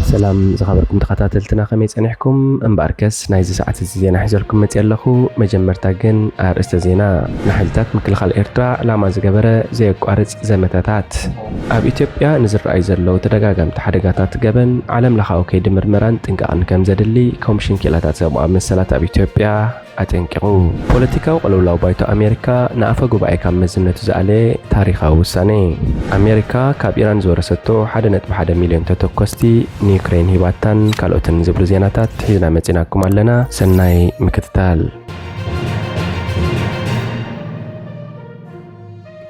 سلام زخبركم تخاتلتنا خميس أنحكم أمباركس نايز ساعة الزينة حجركم متيالخو مجمرتاقن أرست زينة نحلتات مكل خال إرتراع لما زقبرة زي قارز زمتاتات أب إثيوبيا نزر رأيزر لو تدقاقم تحرقاتات قبن عالم لخاو كيد مرمران تنقعن كم زدلي كومشن كيلاتات سبوع مسلات أب إثيوبيا أتنكرو بوليتيكاو قلولاو بايتو أمريكا نافقو بايكا مزنتو زالي تاريخا وساني أمريكا كاب إيران زورستو حدنت بحدا مليون تتوكستي نيوكرين هيباتان كالوتن زبلو زيناتات حيزنا متيناكم علنا سناي مكتتال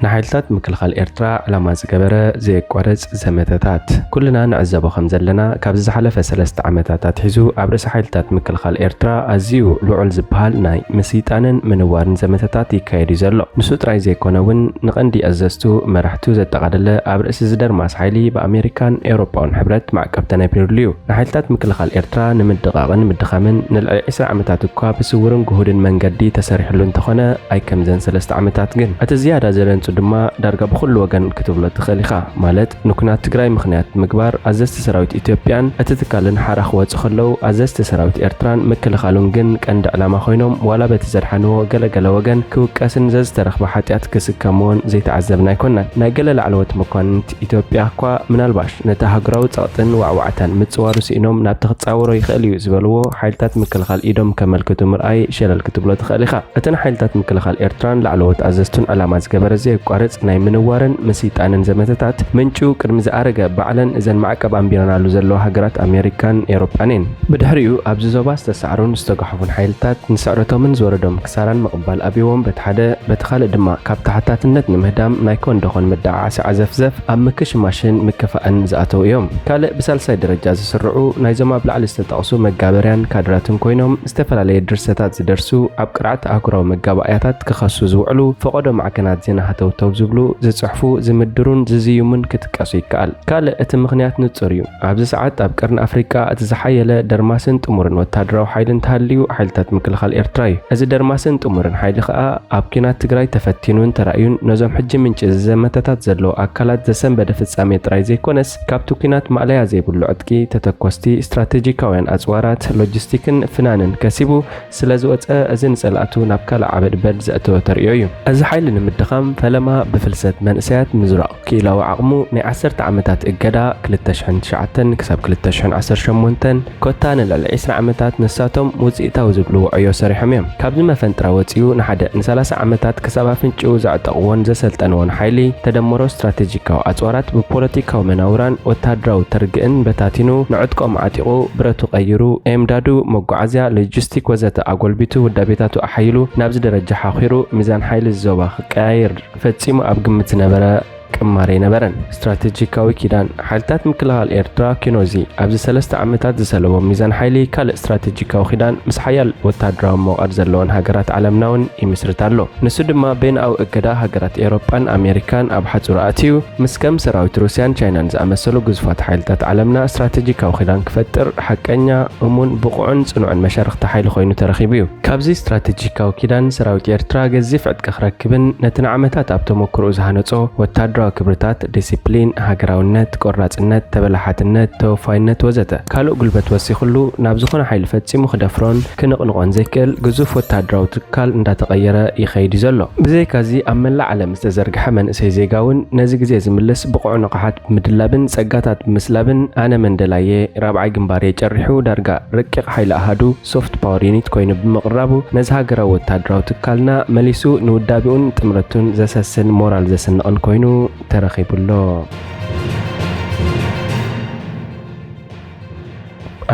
نحيلتات مكلخال إرتراع لما زقبرة زي قارز زمتاتات كلنا نعزبو خمزلنا كابز حلفة 3 عمتاتات حيزو عبرس حيلتات مكلخال إرتراع أزيو لعول زبهال ناي مسيطانن منوارن زمتاتات يكايري زلو نسوت راي زي كوناون نقندي أزستو مرحتو زتقادل عبرس زدر ماس حيلي بأمريكان إيروبان حبرت مع كابتن أبريليو نحيلتات مكلخال إرتراع نمدقاقن مدخامن نلعي 10 عمتاتكوا بسورن جهودن منقدي تساريحلون تخونا أي كمزن 3 عمتات جن أتزيادة زلن دما دارغا بخل وغن كتبلو تخليخا مالت نكونات تግራይ مخنيات مغبار أزست سراويت إثيوبيان أتتكالن حرخ وጽخلو أزست سراويت إرتران مكلخالون جن قند علامة خوينوم ولا بتزرحنو ገለገለ وغن كوكاسن زز ترخ بحاتيات كسكامون زي تعذبنا يكونن ناقل العلوات مكانت إثيوبيا كوا منالباش نتهاجراو تصاطن وعوعتان متصوارو سينوم ناب تختصاورو يخليو زبلو حيلتات مكلخال إيدوم كملكتو مرأي شلل كتبلو تخليخا أتن حيلتات مكلخال إرتران لعلوات أزستون علامات زقبر زي قارص ناي منوارن مسيطانن زمتታት منچو ቅድሚ ዝኣረገ በዓለን እዘን ማዕቀብ ኣንቢረናሉ ዘለዎ ሃገራት ኣሜሪካን ኤውሮጳንን ብድሕሪኡ ኣብዚ ዞባ ዝተሰዓሩን ዝተጓሕፉን ሓይልታት ንስዕረቶምን ዝወረዶም ክሳራን መቕባል ኣብዎም በቲ ካልእ ድማ ካብ ታሕታትነት ንምህዳም ናይ ኮንዶኾን መዳዓዓሲ ዓዘፍዘፍ ኣብ ምክሽ ማሽን ምክፋእን ዝኣተው እዮም ካልእ ብሳልሳይ ደረጃ ዝስርዑ ናይዞም ኣብ ላዕሊ ዝተጠቕሱ መጋበርያን ካድራትን ኮይኖም ዝተፈላለየ ድርሰታት ዝደርሱ ኣብ ቅርዓት ኣህጉራዊ መጋባእያታት ክኸሱ ዝውዕሉ ፈቆዶ ማዕከናት ዜና ሃተውተው ዝብሉ ዝጽሕፉ ዝምድሩን ዝዝዩምን ክትቀሱ ይከኣል ካልእ እቲ ምኽንያት ንጹር እዩ ኣብዚ ሰዓት ኣብ ቀርኒ ኣፍሪካ እቲ ዝሓየለ ደርማስን ጥሙርን ወታደራዊ ሓይልን ተሃልዩ ሓይልታት ምክልኻል ኤርትራ እዩ እዚ ደርማስን ጥሙርን ሓይሊ ከዓ ኣብ ኩናት ትግራይ ተፈቲኑን ተራእዩን ነዞም ሕጂ ምንጪ ዘመተታት ዘለዎ ኣካላት ዘሰንበደ ፍጻሜ ጥራይ ዘይኮነስ ካብቲ ኩናት ማዕለያ ዘይብሉ ዕጥቂ ተተኮስቲ ስትራቴጂካውያን ኣጽዋራት ሎጂስቲክን ፍናንን ከሲቡ ስለ ዝወፀ እዚ ንጸላእቱ ናብ ካልእ ዓበድ በድ ዘእተወ ተርእዮ እዩ እዚ ሓይሊ ንምድኻም ፈለማ بفلسات منسيات مزرعة كيلو عقمو ني 10 عمتات اجدا 2009 كسب 2018 كوتان ل10 عمتات نساتهم وزيتاو زبلو عيو سريحميم كابز ما فنترا وصيو نحدا ن 3 عمتات كسبا فنچو زعطقون زسلطنون حيلي تدمرو استراتيجيكاو اصورات ببوليتيكاو مناوران وتادراو ترجئن بتاتينو نعدقوم عتيقو برتو قيرو امدادو مغعزيا لوجيستيك وزت اغولبيتو ودابيتاتو احيلو نابز درجه حاخيرو ميزان حيل الزوبا قاير فتصيمو اب قمت نبره كماري نبرن استراتيجيكاوي كيدان حالتات مكلخال إرترا كينوزي أبز 3 عمتات زسلوو ميزان حيلي كال استراتيجيكاو خيدان مس حيال وتادراو موقر زلون هاجرات عالمناون يمسرتالو نسو دما بين أو اقدا هاجرات إيروبان أمريكان أب حصور آتيو مس كم سراويت روسيان تشاينان زأمسلو جزفات حالتات عالمنا استراتيجيكاو خيدان كفتر حقنيا أمون بقعن صنوعن مشارخ تحيل خوينو ترخيبيو كابزي استراتيجيكاو كيدان سراويت إرترا جزيف عدك خركبن نتن عمتات أب تمكرو زهانوصو وتادراو كبرتات ديسيبلين هاجراونت قراصنت تبلحاتنت توفاينت وزته كالو قلبت وسيخلو نابزخون حيل فتصيمو خدفرون كنقنقون زيكل جزوف وتادراو تكال እንዳተቀየረ ይኸይድ ዘሎ ብዘይካዚ ኣብ መላእ ዓለም ዝተዘርግሐ መንእሰይ ዜጋውን ነዚ ግዜ ዝምልስ ብቑዕ ንቕሓት ምድላብን ጸጋታት ምስላብን ኣነ መንደላየ ራብዓይ ግንባር የጨሪሑ ዳርጋ ረቂቕ ሓይሊ ኣሃዱ ሶፍት ፓወር ዩኒት ኮይኑ ብምቕራቡ ነዚ ሃገራዊ ወታደራዊ ትካልና መሊሱ ንውዳቢኡን ጥምረቱን ዘሰስን ሞራል ዘስንቕን ኮይኑ ተረኺቡሎ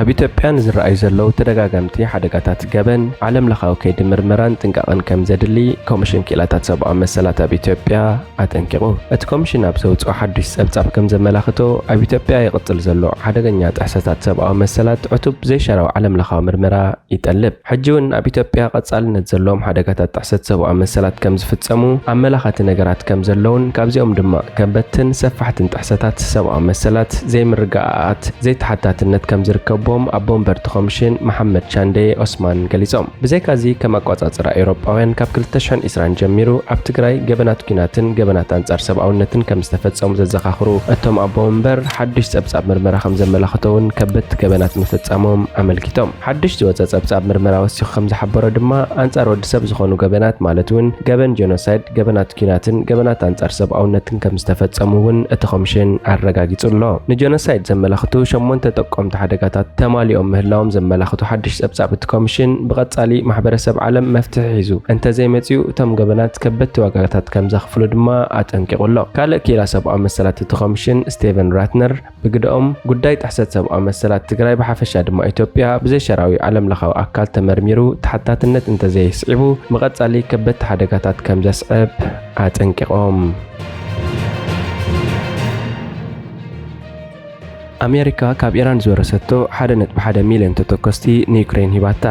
ኣብ ኢትዮጵያን ዝረኣዩ ዘለው ተደጋጋምቲ ሓደጋታት ገበን ዓለም ለኻዊ ከይዲ ምርምራን ጥንቃቐን ከም ዘድሊ ኮሚሽን ኪላታት ሰብኣዊ መሰላት ኣብ ኢትዮጵያ ኣጠንቂቑ እቲ ኮሚሽን ኣብ ዘውፅኦ ሓዱሽ ፀብጻብ ከም ዘመላኽቶ ኣብ ኢትዮጵያ ይቕፅል ዘሎ ሓደገኛ ጥሕሰታት ሰብኣዊ መሰላት ዕቱብ ዘይሸራዊ ዓለም ለኻዊ ምርመራ ይጠልብ ሕጂ እውን ኣብ ኢትዮጵያ ቀጻልነት ዘለዎም ሓደጋታት ጥሕሰት ሰብኣዊ መሰላት ከም ዝፍጸሙ ኣመላኻቲ ነገራት ከም ዘለውን ካብዚኦም ድማ ከበድትን ሰፋሕትን ጥሕሰታት ሰብኣዊ መሰላት ዘይምርግኣት ዘይተሓታትነት ከም ዝርከቡ ከምዘስዕቦም ኣቦ እምበርቲ ኮሚሽን መሐመድ ቻንዴ ኦስማን ገሊጾም። ብዘይካዚ ከም ኣቆጻጽራ ኤውሮጳውያን ካብ 2020 ጀሚሩ ኣብ ትግራይ ገበናት ኩናትን ገበናት አንጻር ሰብኣውነትን ከም ዝተፈጸሙ ዘዘኻኽሩ እቶም ኣቦ እምበር ሓድሽ ጸብጻብ ምርመራ ከም ዘመላኽተውን ከበድቲ ገበናት ምፍጻሞም ኣመልኪቶም። ሓድሽ ዝወፀ ጸብጻብ ምርመራ ወሲኹ ከም ዝሓበሮ ድማ አንጻር ወዲ ሰብ ዝኾኑ ገበናት ማለት እውን ገበን ጄኖሳይድ ገበናት ኩናትን ገበናት አንጻር ሰብኣውነትን ከም ዝተፈጸሙ እውን እቲ ኮሚሽን ኣረጋጊጹሎ። ንጄኖሳይድ ዘመላኽቱ 8 ጠቆምቲ ሓደጋታት ተማሊኦም ምህላዎም ዘመላኽቱ ሓድሽ ጸብጻብ እቲ ኮሚሽን ብቐጻሊ ማሕበረሰብ ዓለም መፍትሒ ሒዙ እንተዘይመጽኡ እቶም ገበናት ከበድቲ ዋጋታት ከም ዘኽፍሉ ድማ ኣጠንቂቑሎ። ካልእ ኪላ ሰብኣዊ መሰላት እቲ ኮሚሽን ስቴቨን ራትነር ብግድኦም ጉዳይ ጥሕሰት ሰብኣዊ መሰላት ትግራይ ብሓፈሻ ድማ ኢትዮጵያ ብዘይሸራዊ ዓለም ለኻዊ ኣካል ተመርሚሩ ተሓታትነት እንተዘይስዒቡ ብቐጻሊ ከበድቲ ሓደጋታት ከም ዘስዕብ ኣጠንቂቖም። ኣሜሪካ ካብ ኢራን ዝወረሰቶ 1.1 ሚልዮን ተተኮስቲ ንዩክሬን ሂባታ።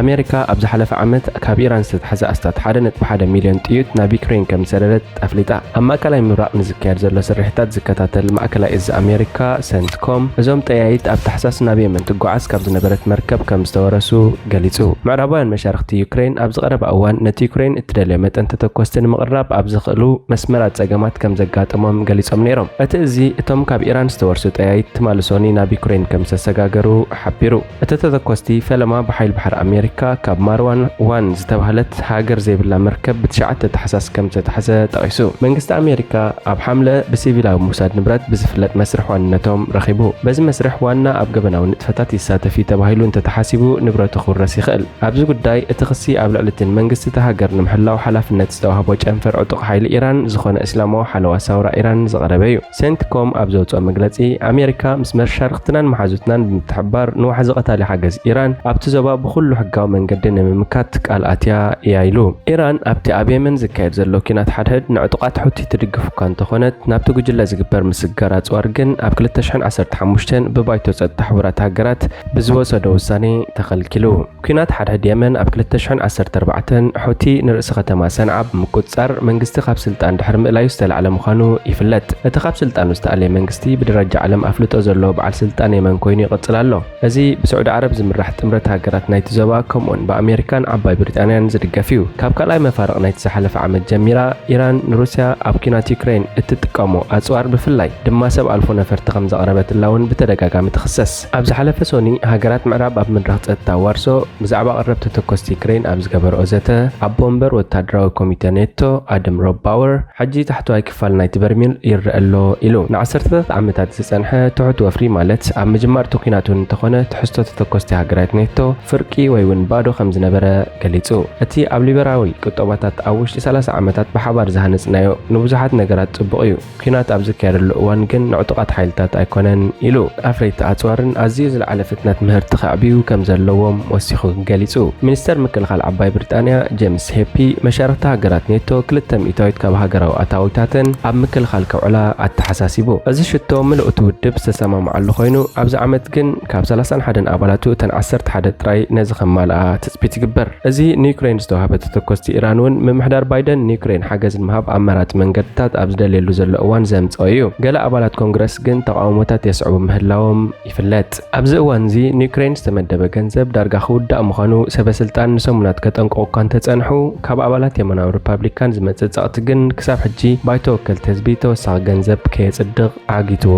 ኣሜሪካ ኣብ ዝሓለፈ ዓመት ካብ ኢራን ዝተተሓዘ ኣስታት 1.1 ሚልዮን ጥይት ናብ ዩክሬን ከም ሰደደት ኣፍሊጣ። ኣብ ማእከላይ ምብራቕ ንዝካየድ ዘሎ ስርሕታት ዝከታተል ማእከላይ እዝ ኣሜሪካ ሰንትኮም እዞም ጠያይት ኣብ ታሕሳስ ናብ የመን ትጓዓዝ ካብ ዝነበረት መርከብ ከም ዝተወረሱ ገሊጹ። ምዕራባውያን መሻርክቲ ዩክሬን ኣብ ዝቐረበ እዋን ነቲ ዩክሬን እትደልዮ መጠን ተተኮስቲ ንምቕራብ ኣብ ዝኽእሉ መስመራት ጸገማት ከም ዘጋጥሞም ገሊጾም ነይሮም። እቲ እዚ እቶም ካብ ኢራን ዝተወርሱ ጠያይት ልሶኒ ናብ ዩክሬን ከም ዝተሰጋገሩ ሓቢሩ። እቲ ተተኮስቲ ፈለማ ብሓይል ባሕሪ ኣሜሪካ ካብ ማርዋን ዋን ዝተባህለት ሃገር ዘይብላ መርከብ ብ9 ታሕሳስ ከም ዝተተሓዘ ጠቒሱ። መንግስቲ ኣሜሪካ ኣብ ሓምለ ብሲቪላዊ ምውሳድ ንብረት ብዝፍለጥ መስርሕ ዋንነቶም ረኺቡ። በዚ መስርሕ ዋና ኣብ ገበናዊ ንጥፈታት ይሳተፊ ተባሂሉ እንተተሓሲቡ ንብረቱ ክውረስ ይኽእል። ኣብዚ ጉዳይ እቲ ክሲ ኣብ ልዕልትን መንግስቲ እቲ ሃገር ንምሕላው ሓላፍነት ዝተዋህቦ ጨንፈር ዕጡቕ ሓይሊ ኢራን ዝኾነ እስላማዊ ሓለዋ ሳውራ ኢራን ዝቐረበ እዩ። ሴንትኮም ኣብ ዘውፅኦ መግለጺ ኣሜሪካ ምስ መሻርክትናን መሓዙትናን ብምትሕባር ንዋሕዚ ቀታሊ ሓገዝ ኢራን ኣብቲ ዞባ ብኩሉ ሕጋዊ መንገዲ ንምምካት ቃል ኣትያ እያ ኢሉ። ኢራን ኣብቲ ኣብ የመን ዝካየድ ዘሎ ኩናት ሓድሕድ ንዕጡቃት ሑቲ ትድግፍ እኳ እንተኾነት ናብቲ ጉጅለ ዝግበር ምስጋር ኣጽዋር ግን ኣብ 2015 ብባይቶ ጸጥታ ሕቡራት ሃገራት ብዝወሰዶ ውሳኔ ተኸልኪሉ። ኩናት ሓድሕድ የመን ኣብ 2014 ሑቲ ንርእሲ ከተማ ሰንዓ ብምቁፅጻር መንግስቲ ካብ ስልጣን ድሕሪ ምእላዩ ዝተላዕለ ምዃኑ ይፍለጥ። እቲ ካብ ስልጣኑ ዝተኣለየ መንግስቲ ብደረጃ ዓለም ኣፍልጦ ዘሎ በዓል ስልጣን የመን ኮይኑ ይቕጽል ኣሎ። እዚ ብሳዑዲ ዓረብ ዝምራሕ ጥምረት ሃገራት ናይቲ ዞባ ከምኡን ብኣሜሪካን ዓባይ ብሪጣንያን ዝድገፍ እዩ። ካብ ካልኣይ መፋርቕ ናይቲ ዝሓለፈ ዓመት ጀሚራ ኢራን ንሩስያ ኣብ ኩናት ዩክሬን እትጥቀሞ ኣጽዋር ብፍላይ ድማ ሰብ ኣልፎ ነፈርቲ ከም ዘቕረበትላ እውን ብተደጋጋሚ ትኽሰስ። ኣብ ዝሓለፈ ሶኒ ሃገራት ምዕራብ ኣብ መድረኽ ጸጥታ ዋርሶ ብዛዕባ ቀረብ ተተኮስቲ ዩክሬን ኣብ ዝገበርኦ ዘተ ኣቦ እምበር ወታደራዊ ኮሚቴ ኔቶ ኣደም ሮብ ባወር ሕጂ ታሕተዋይ ክፋል ናይቲ በርሚል ይርአሎ ኢሉ። ንዓሰርተታት ዓመታት ዝጸንሐ ትሑት ወፍሪ ማለት ኣብ ምጅማር ኩናት እንተኾነ ትሕዝቶ ተተኮስቲ ሃገራት ኔቶ ፍርቂ ወይ እውን ባዶ ከም ዝነበረ ገሊጹ። እቲ ኣብ ሊበራዊ ቁጠባታት ኣብ ውሽጢ 30 ዓመታት ብሓባር ዝሃነጽናዮ ንብዙሓት ነገራት ጽቡቕ እዩ። ኩናት ኣብ ዝካየደሉ እዋን ግን ንዕጡቃት ሓይልታት ኣይኮነን ኢሉ። ኣፍረይቲ ኣጽዋርን ኣዝዩ ዝለዓለ ፍጥነት ምህርቲ ከዕብዩ ከም ዘለዎም ወሲኹ ገሊጹ። ሚኒስተር ምክልኻል ዓባይ ብሪጣንያ ጄምስ ሄፒ መሻርክቲ ሃገራት ኔቶ 200 ካብ ሃገራዊ ኣታዊታትን ኣብ ምክልኻል ከውዕላ ኣተሓሳሲቡ። እዚ ሽቶ ምልእቲ ውድብ ዝተሰማምዓሉ ኮይኑ ኣብዚ ዓመት ግን ካብ 31 ኣባላቱ እተን 11 ጥራይ ነዚ ከማልኣ ትጽቢት ይግበር። እዚ ንዩክሬን ዝተዋህበ ተተኮስቲ ኢራን እውን ምምሕዳር ባይደን ንዩክሬን ሓገዝ ንምሃብ ኣማራጺ መንገድታት ኣብ ዝደልየሉ ዘሎ እዋን ዘምጽኦ እዩ። ገለ ኣባላት ኮንግረስ ግን ተቃውሞታት የስዕቡ ምህላዎም ይፍለጥ። ኣብዚ እዋን እዚ ንዩክሬን ዝተመደበ ገንዘብ ዳርጋ ክውዳእ ምዃኑ ሰበስልጣን ንሰሙናት ከጠንቅቑ እኳ እንተጸንሑ ካብ ኣባላት የመናዊ ሪፓብሊካን ዝመጽእ ጸቕቲ ግን ክሳብ ሕጂ ባይቶ ወከልቲ ህዝቢ ተወሳኺ ገንዘብ ከየጽድቕ ዓጊትዎ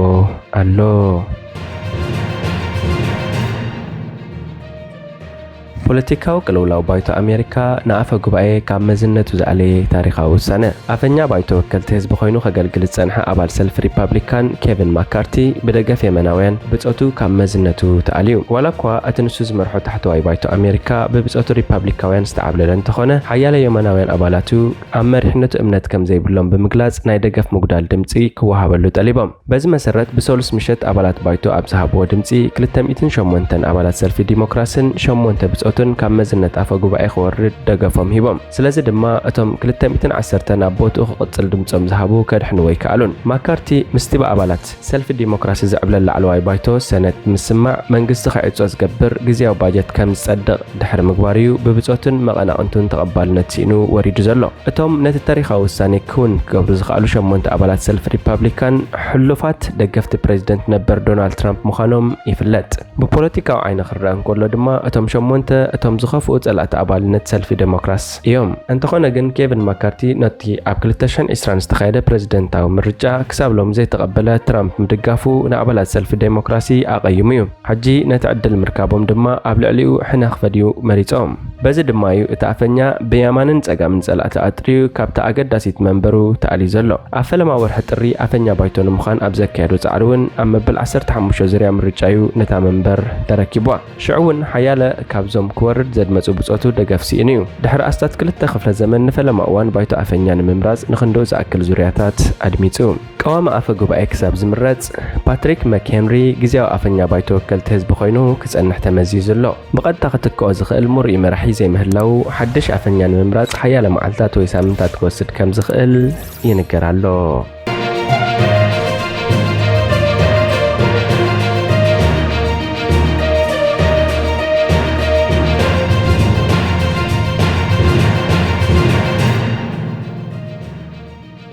ኣሎ። ፖለቲካዊ ቅልውላው ባይቶ ኣሜሪካ ንኣፈ ጉባኤ ካብ መዝነቱ ዝኣለየ ታሪኻዊ ውሳነ። ኣፈኛ ባይቶ ወከልቲ ህዝቢ ኮይኑ ከገልግል ዝጸንሐ ኣባል ሰልፊ ሪፓብሊካን ኬቪን ማካርቲ ብደገፍ የመናውያን ብጾቱ ካብ መዝነቱ ተኣልዩ። ዋላ እኳ እቲ ንሱ ዝመርሖ ታሕተዋይ ባይቶ ኣሜሪካ ብብጾቱ ሪፓብሊካውያን ዝተዓብለለ እንተኾነ ሓያለ የመናውያን ኣባላቱ ኣብ መሪሕነቱ እምነት ከም ዘይብሎም ብምግላጽ ናይ ደገፍ ምጉዳል ድምፂ ክወሃበሉ ጠሊቦም። በዚ መሰረት ብሰሉስ ምሸት ኣባላት ባይቶ ኣብ ዝሃብዎ ድምፂ 208 ኣባላት ሰልፊ ዲሞክራስን 8 ብጾቱ ብጾቱን ካብ መዝነት ኣፈ ጉባኤ ክወርድ ደገፎም ሂቦም ስለዚ ድማ እቶም 210 ኣቦቱ ክቅጽል ድምጾም ዝሃቡ ከድሕንዎ ይከኣሉን ማካርቲ ምስቲ ኣባላት ሰልፊ ዲሞክራሲ ዝዕብለል ላዕለዋይ ባይቶ ሰነት ምስማዕ መንግስቲ ከዕጾ ዝገብር ግዜያዊ ባጀት ከም ዝጸድቕ ድሕሪ ምግባር እዩ ብብጾትን መቐናቕንቱን ተቐባልነት ሲኑ ወሪዱ ዘሎ እቶም ነቲ ታሪኻዊ ውሳኔ ክውን ክገብሩ ዝኽኣሉ 8 ኣባላት ሰልፊ ሪፐብሊካን ሕሉፋት ደገፍቲ ፕሬዚደንት ነበር ዶናልድ ትራምፕ ምዃኖም ይፍለጥ ብፖለቲካዊ ዓይኒ ክረአ እንከሎ ድማ እቶም 8 እቶም ዝኸፍኡ ጸላእቲ ኣባልነት ሰልፊ ዲሞክራሲ እዮም እንተኾነ ግን ኬቪን ማካርቲ ነቲ ኣብ 2020 ዝተኻየደ ፕሬዚደንታዊ ምርጫ ክሳብ ሎም ዘይተቐበለ ትራምፕ ምድጋፉ ንኣባላት ሰልፊ ዲሞክራሲ ኣቐይሙ እዩ ሕጂ ነቲ ዕድል ምርካቦም ድማ ኣብ ልዕሊኡ ሕናኽ ፈድዩ መሪጾም በዚ ድማ እዩ እቲ ኣፈኛ ብየማንን ጸጋምን ጸላእቲ ኣጥርዩ ካብቲ ኣገዳሲት መንበሩ ተኣልዩ ዘሎ ኣብ ፈለማ ወርሒ ጥሪ ኣፈኛ ባይቶ ንምዃን ኣብ ዘካየዱ ጻዕሪ እውን ኣብ መበል 15 ዙርያ ምርጫ እዩ ነታ መንበር ተረኪቧ ሽዑ እውን ሓያለ ካብዞም ክወርድ ዘድመፁ ብጾቱ ደገፍ ሲእን እዩ ድሕሪ ኣስታት 2 ክፍለ ዘመን ንፈለማ እዋን ባይቶ ኣፈኛ ንምምራጽ ንኽንደው ዝኣክል ዙርያታት ኣድሚጹ ቀዋሚ ኣፈ ጉባኤ ክሳብ ዝምረጽ ፓትሪክ መክሄንሪ ግዜያዊ ኣፈኛ ባይቶ ወከልቲ ህዝቢ ኮይኑ ክጸንሕ ተመዚዩ ዘሎ ብቐጥታ ክትከኦ ዝኽእል ሙሩኢ መራሒ ዘይምህላው ሓድሽ ኣፈኛ ንምምራጽ ሓያለ መዓልታት ወይ ሳምንታት ክወስድ ከም ዝኽእል ይንገር ኣሎ